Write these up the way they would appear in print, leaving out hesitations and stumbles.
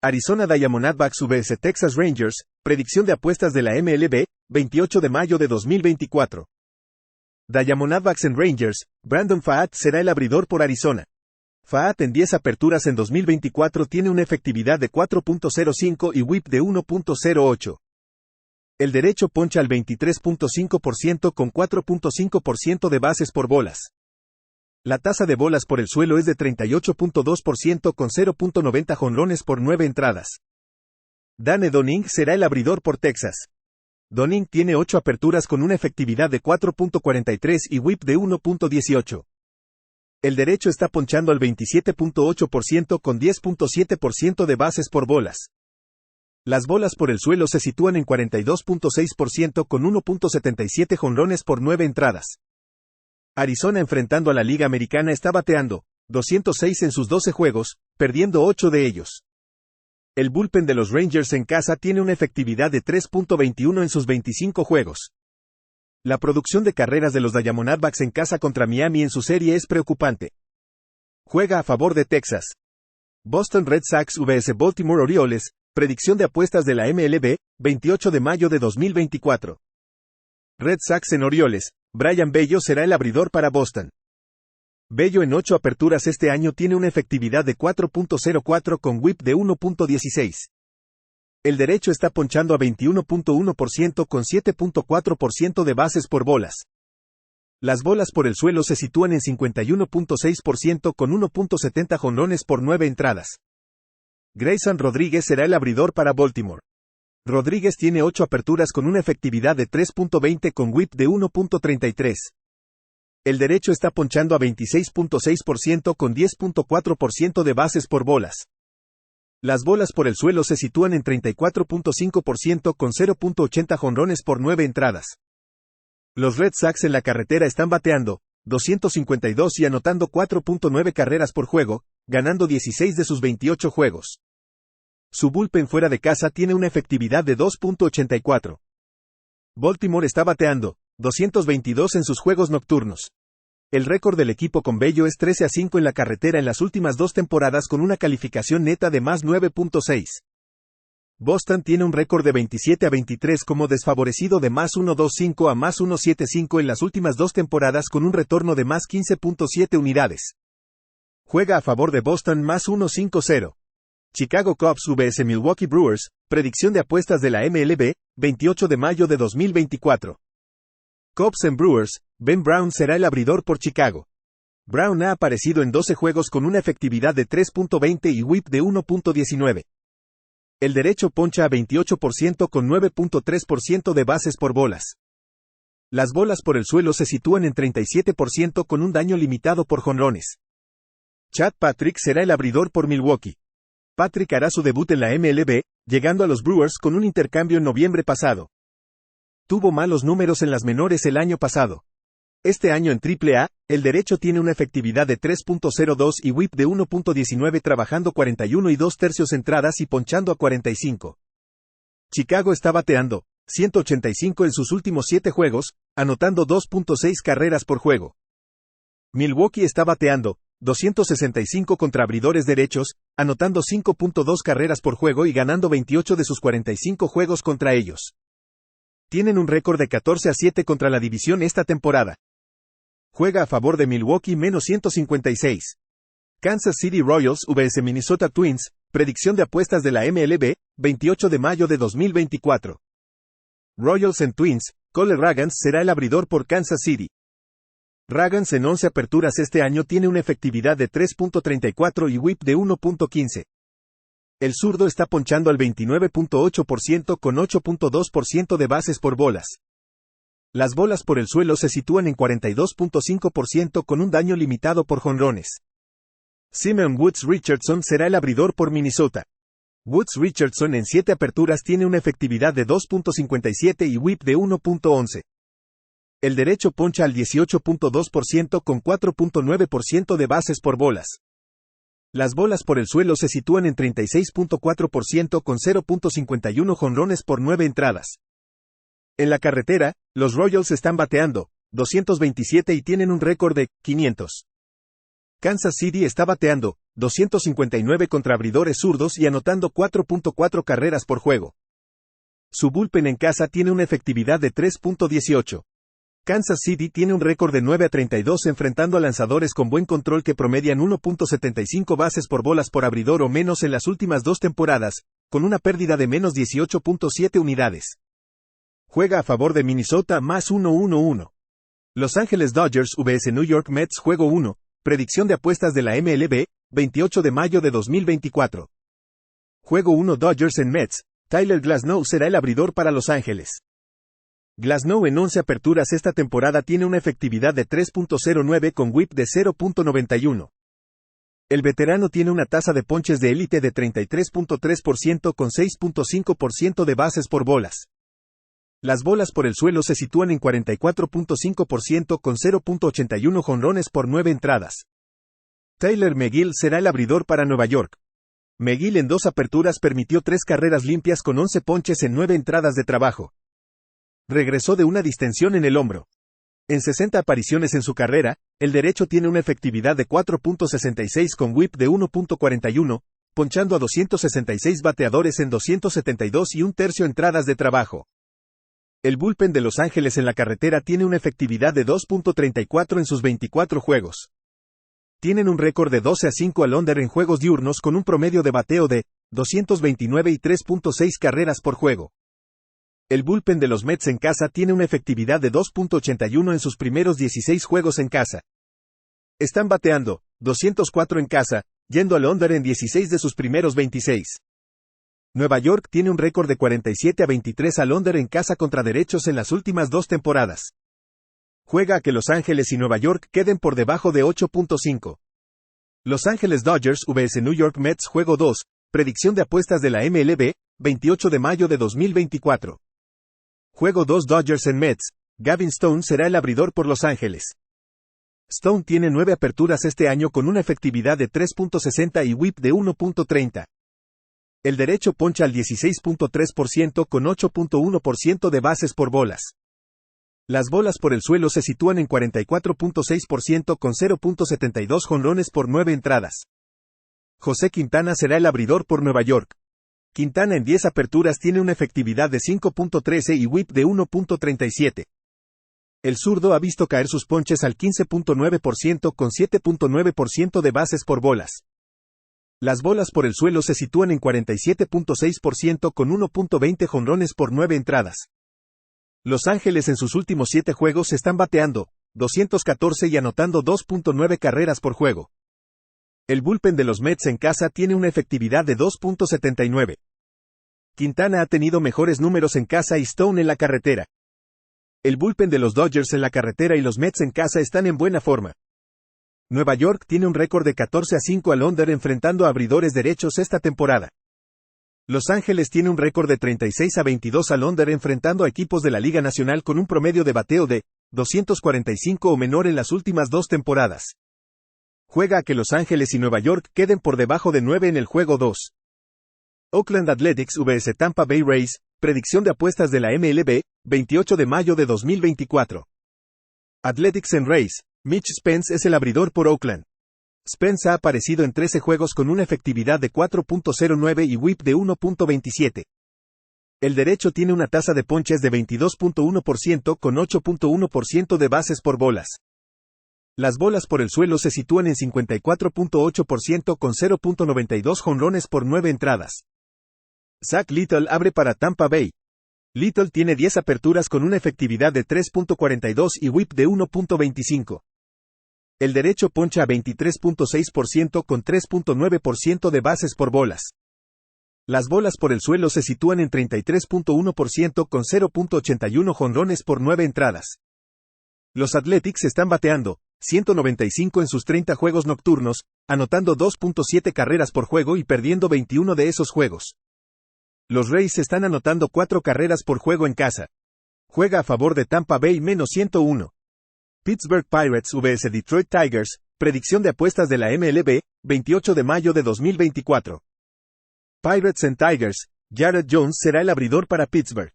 Arizona Diamondbacks vs Texas Rangers, predicción de apuestas de la MLB, 28 de mayo de 2024. Diamondbacks en Rangers, Brandon Pfaadt será el abridor por Arizona. Pfaadt en 10 aperturas en 2024 tiene una efectividad de 4.05 y whip de 1.08. El derecho poncha al 23.5% con 4.5% de bases por bolas. La tasa de bolas por el suelo es de 38.2% con 0.90 jonrones por 9 entradas. Dane Dunning será el abridor por Texas. Dunning tiene 8 aperturas con una efectividad de 4.43 y whip de 1.18. El derecho está ponchando al 27.8% con 10.7% de bases por bolas. Las bolas por el suelo se sitúan en 42.6% con 1.77 jonrones por 9 entradas. Arizona enfrentando a la Liga Americana está bateando 206 en sus 12 juegos, perdiendo 8 de ellos. El bullpen de los Rangers en casa tiene una efectividad de 3.21 en sus 25 juegos. La producción de carreras de los Diamondbacks en casa contra Miami en su serie es preocupante. Juega a favor de Texas. Boston Red Sox vs Baltimore Orioles, predicción de apuestas de la MLB, 28 de mayo de 2024. Red Sox en Orioles, Brayan Bello será el abridor para Boston. Bello en 8 aperturas este año tiene una efectividad de 4.04 con whip de 1.16. El derecho está ponchando a 21.1% con 7.4% de bases por bolas. Las bolas por el suelo se sitúan en 51.6% con 1.70 jonrones por 9 entradas. Grayson Rodríguez será el abridor para Baltimore. Rodríguez tiene 8 aperturas con una efectividad de 3.20 con whip de 1.33. El derecho está ponchando a 26.6% con 10.4% de bases por bolas. Las bolas por el suelo se sitúan en 34.5% con 0.80 jonrones por 9 entradas. Los Red Sox en la carretera están bateando 252 y anotando 4.9 carreras por juego, ganando 16 de sus 28 juegos. Su bullpen fuera de casa tiene una efectividad de 2.84. Baltimore está bateando 222 en sus juegos nocturnos. El récord del equipo con Bello es 13-5 en la carretera en las últimas 2 temporadas con una calificación neta de más 9.6. Boston tiene un récord de 27-23 como desfavorecido de más 1.25 a más 1.75 en las últimas 2 temporadas con un retorno de más 15.7 unidades. Juega a favor de Boston más 1.50. Chicago Cubs vs Milwaukee Brewers, predicción de apuestas de la MLB, 28 de mayo de 2024. Cubs en Brewers, Ben Brown será el abridor por Chicago. Brown ha aparecido en 12 juegos con una efectividad de 3.20 y whip de 1.19. El derecho poncha a 28% con 9.3% de bases por bolas. Las bolas por el suelo se sitúan en 37% con un daño limitado por jonrones. Chad Patrick será el abridor por Milwaukee. Patrick hará su debut en la MLB, llegando a los Brewers con un intercambio en noviembre pasado. Tuvo malos números en las menores el año pasado. Este año en AAA, el derecho tiene una efectividad de 3.02 y whip de 1.19 trabajando 41 y 2/3 entradas y ponchando a 45. Chicago está bateando 185 en sus últimos 7 juegos, anotando 2.6 carreras por juego. Milwaukee está bateando 265 contra abridores derechos, anotando 5.2 carreras por juego y ganando 28 de sus 45 juegos contra ellos. Tienen un récord de 14-7 contra la división esta temporada. Juega a favor de Milwaukee menos 156. Kansas City Royals vs Minnesota Twins, predicción de apuestas de la MLB, 28 de mayo de 2024. Royals en Twins, Cole Ragans será el abridor por Kansas City. Ragans en 11 aperturas este año tiene una efectividad de 3.34 y whip de 1.15. El zurdo está ponchando al 29.8% con 8.2% de bases por bolas. Las bolas por el suelo se sitúan en 42.5% con un daño limitado por jonrones. Simeon Woods Richardson será el abridor por Minnesota. Woods Richardson en 7 aperturas tiene una efectividad de 2.57 y whip de 1.11. El derecho poncha al 18.2% con 4.9% de bases por bolas. Las bolas por el suelo se sitúan en 36.4% con 0.51 jonrones por 9 entradas. En la carretera, los Royals están bateando 227 y tienen un récord de 500. Kansas City está bateando 259 contra abridores zurdos y anotando 4.4 carreras por juego. Su bullpen en casa tiene una efectividad de 3.18. Kansas City tiene un récord de 9-32 enfrentando a lanzadores con buen control que promedian 1.75 bases por bolas por abridor o menos en las últimas 2 temporadas, con una pérdida de menos 18.7 unidades. Juega a favor de Minnesota más 1-1-1. Los Ángeles Dodgers vs New York Mets juego 1, predicción de apuestas de la MLB, 28 de mayo de 2024. Juego 1 Dodgers en Mets, Tyler Glasnow será el abridor para Los Ángeles. Glasnow en 11 aperturas esta temporada tiene una efectividad de 3.09 con whip de 0.91. El veterano tiene una tasa de ponches de élite de 33.3% con 6.5% de bases por bolas. Las bolas por el suelo se sitúan en 44.5% con 0.81 jonrones por 9 entradas. Tyler McGill será el abridor para Nueva York. McGill en 2 aperturas permitió 3 carreras limpias con 11 ponches en 9 entradas de trabajo. Regresó de una distensión en el hombro. En 60 apariciones en su carrera, el derecho tiene una efectividad de 4.66 con whip de 1.41, ponchando a 266 bateadores en 272 y un tercio entradas de trabajo. El bullpen de Los Ángeles en la carretera tiene una efectividad de 2.34 en sus 24 juegos. Tienen un récord de 12-5 al under en juegos diurnos con un promedio de bateo de 229 y 3.6 carreras por juego. El bullpen de los Mets en casa tiene una efectividad de 2.81 en sus primeros 16 juegos en casa. Están bateando 204 en casa, yendo al under en 16 de sus primeros 26. Nueva York tiene un récord de 47-23 al under en casa contra derechos en las últimas 2 temporadas. Juega a que Los Ángeles y Nueva York queden por debajo de 8.5. Los Ángeles Dodgers vs New York Mets juego 2, predicción de apuestas de la MLB, 28 de mayo de 2024. Juego 2 Dodgers en Mets, Gavin Stone será el abridor por Los Ángeles. Stone tiene 9 aperturas este año con una efectividad de 3.60 y whip de 1.30. El derecho poncha al 16.3% con 8.1% de bases por bolas. Las bolas por el suelo se sitúan en 44.6% con 0.72 jonrones por 9 entradas. José Quintana será el abridor por Nueva York. Quintana en 10 aperturas tiene una efectividad de 5.13 y whip de 1.37. El zurdo ha visto caer sus ponches al 15.9% con 7.9% de bases por bolas. Las bolas por el suelo se sitúan en 47.6% con 1.20 jonrones por 9 entradas. Los Ángeles en sus últimos 7 juegos están bateando 214 y anotando 2.9 carreras por juego. El bullpen de los Mets en casa tiene una efectividad de 2.79. Quintana ha tenido mejores números en casa y Stone en la carretera. El bullpen de los Dodgers en la carretera y los Mets en casa están en buena forma. Nueva York tiene un récord de 14-5 al under enfrentando a abridores derechos esta temporada. Los Ángeles tiene un récord de 36-22 al under enfrentando a equipos de la Liga Nacional con un promedio de bateo de 245 o menor en las últimas 2 temporadas. Juega a que Los Ángeles y Nueva York queden por debajo de 9 en el juego 2. Oakland Athletics vs Tampa Bay Rays, predicción de apuestas de la MLB, 28 de mayo de 2024. Athletics en Rays, Mitch Spence es el abridor por Oakland. Spence ha aparecido en 13 juegos con una efectividad de 4.09 y whip de 1.27. El derecho tiene una tasa de ponches de 22.1% con 8.1% de bases por bolas. Las bolas por el suelo se sitúan en 54.8% con 0.92 jonrones por 9 entradas. Zach Little abre para Tampa Bay. Little tiene 10 aperturas con una efectividad de 3.42 y whip de 1.25. El derecho poncha a 23.6% con 3.9% de bases por bolas. Las bolas por el suelo se sitúan en 33.1% con 0.81 jonrones por 9 entradas. Los Athletics están bateando 195 en sus 30 juegos nocturnos, anotando 2.7 carreras por juego y perdiendo 21 de esos juegos. Los Rays están anotando 4 carreras por juego en casa. Juega a favor de Tampa Bay menos 101. Pittsburgh Pirates vs Detroit Tigers, predicción de apuestas de la MLB, 28 de mayo de 2024. Pirates en Tigers, Jared Jones será el abridor para Pittsburgh.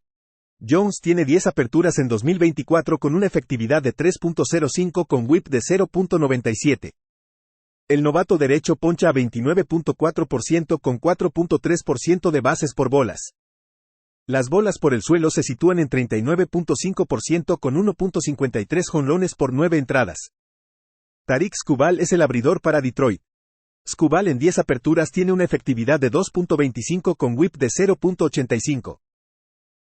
Jones tiene 10 aperturas en 2024 con una efectividad de 3.05 con whip de 0.97. El novato derecho poncha a 29.4% con 4.3% de bases por bolas. Las bolas por el suelo se sitúan en 39.5% con 1.53 jonrones por 9 entradas. Tarik Skubal es el abridor para Detroit. Skubal en 10 aperturas tiene una efectividad de 2.25 con whip de 0.85.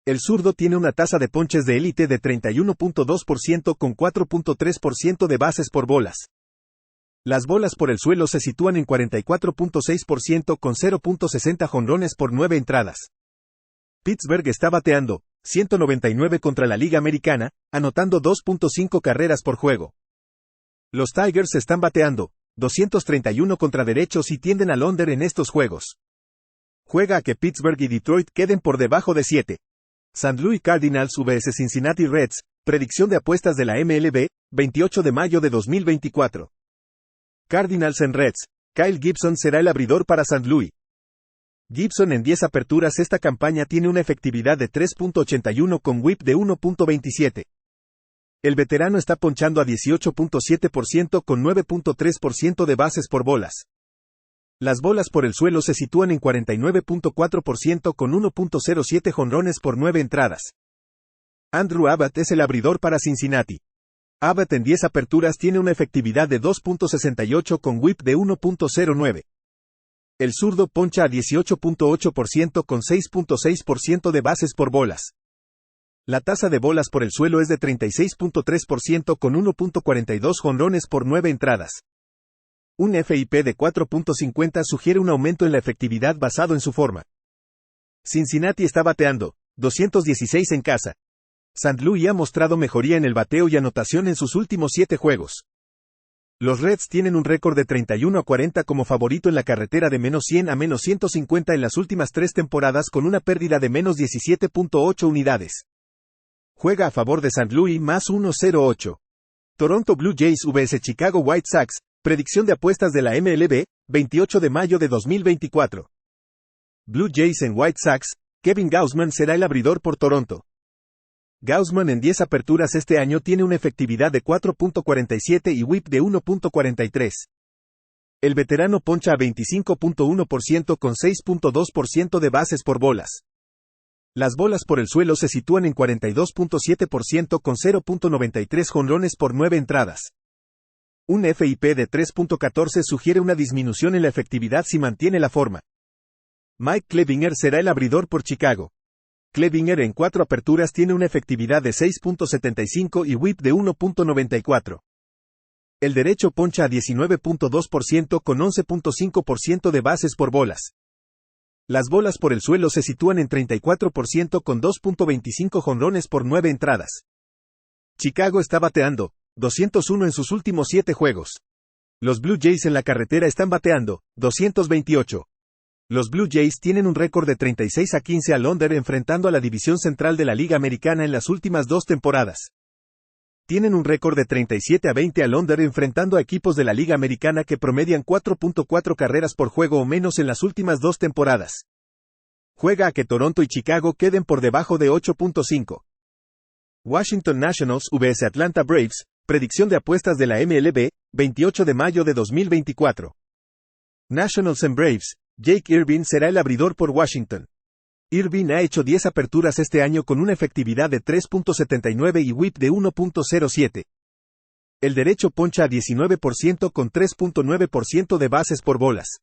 El zurdo tiene una tasa de ponches de élite de 31.2% con 4.3% de bases por bolas. Las bolas por el suelo se sitúan en 44.6% con 0.60 jonrones por 9 entradas. Pittsburgh está bateando 199 contra la Liga Americana, anotando 2.5 carreras por juego. Los Tigers están bateando 231 contra derechos y tienden al under en estos juegos. Juega a que Pittsburgh y Detroit queden por debajo de 7. St. Louis Cardinals vs Cincinnati Reds, predicción de apuestas de la MLB, 28 de mayo de 2024. Cardinals en Reds, Kyle Gibson será el abridor para St. Louis. Gibson en 10 aperturas esta campaña tiene una efectividad de 3.81 con whip de 1.27. El veterano está ponchando a 18.7% con 9.3% de bases por bolas. Las bolas por el suelo se sitúan en 49.4% con 1.07 jonrones por 9 entradas. Andrew Abbott es el abridor para Cincinnati. Abbott en 10 aperturas tiene una efectividad de 2.68 con whip de 1.09. El zurdo poncha a 18.8% con 6.6% de bases por bolas. La tasa de bolas por el suelo es de 36.3% con 1.42 jonrones por 9 entradas. Un FIP de 4.50 sugiere un aumento en la efectividad basado en su forma. Cincinnati está bateando 216 en casa. St. Louis ha mostrado mejoría en el bateo y anotación en sus últimos 7 juegos. Los Reds tienen un récord de 31-40 como favorito en la carretera de -100 a -150 en las últimas 3 temporadas con una pérdida de -17.8 unidades. Juega a favor de St. Louis +1.08. Toronto Blue Jays vs Chicago White Sox, predicción de apuestas de la MLB, 28 de mayo de 2024. Blue Jays en White Sox, Kevin Gausman será el abridor por Toronto. Gausman en 10 aperturas este año tiene una efectividad de 4.47 y whip de 1.43. El veterano poncha a 25.1% con 6.2% de bases por bolas. Las bolas por el suelo se sitúan en 42.7% con 0.93 jonrones por 9 entradas. Un FIP de 3.14 sugiere una disminución en la efectividad si mantiene la forma. Mike Clevinger será el abridor por Chicago. Clevinger en 4 aperturas tiene una efectividad de 6.75 y whip de 1.94. El derecho poncha a 19.2% con 11.5% de bases por bolas. Las bolas por el suelo se sitúan en 34% con 2.25 jonrones por 9 entradas. Chicago está bateando 201 en sus últimos 7 juegos. Los Blue Jays en la carretera están bateando 228. Los Blue Jays tienen un récord de 36-15 al under enfrentando a la división central de la Liga Americana en las últimas 2 temporadas. Tienen un récord de 37-20 al under enfrentando a equipos de la Liga Americana que promedian 4.4 carreras por juego o menos en las últimas 2 temporadas. Juega a que Toronto y Chicago queden por debajo de 8.5. Washington Nationals vs Atlanta Braves, predicción de apuestas de la MLB, 28 de mayo de 2024. Nationals en Braves, Jake Irvin será el abridor por Washington. Irvin ha hecho 10 aperturas este año con una efectividad de 3.79 y whip de 1.07. El derecho poncha a 19% con 3.9% de bases por bolas.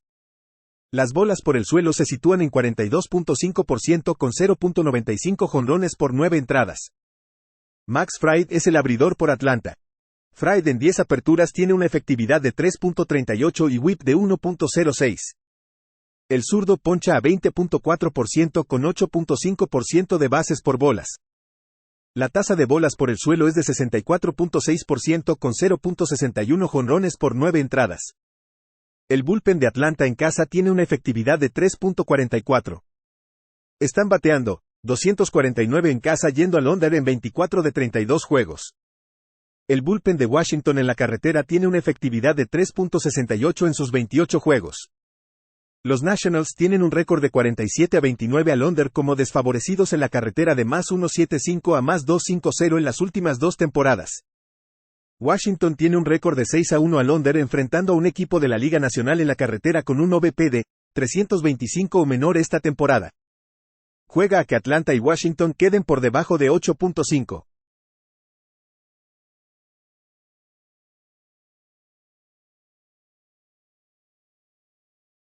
Las bolas por el suelo se sitúan en 42.5% con 0.95 jonrones por 9 entradas. Max Fried es el abridor por Atlanta. Fried en 10 aperturas tiene una efectividad de 3.38 y whip de 1.06. El zurdo poncha a 20.4% con 8.5% de bases por bolas. La tasa de bolas por el suelo es de 64.6% con 0.61 jonrones por 9 entradas. El bullpen de Atlanta en casa tiene una efectividad de 3.44. Están bateando 249 en casa yendo al under en 24 de 32 juegos. El bullpen de Washington en la carretera tiene una efectividad de 3.68 en sus 28 juegos. Los Nationals tienen un récord de 47-29 al under como desfavorecidos en la carretera de +1.75 a +2.50 en las últimas 2 temporadas. Washington tiene un récord de 6-1 al under enfrentando a un equipo de la Liga Nacional en la carretera con un OVP de 325 o menor esta temporada. Juega a que Atlanta y Washington queden por debajo de 8.5.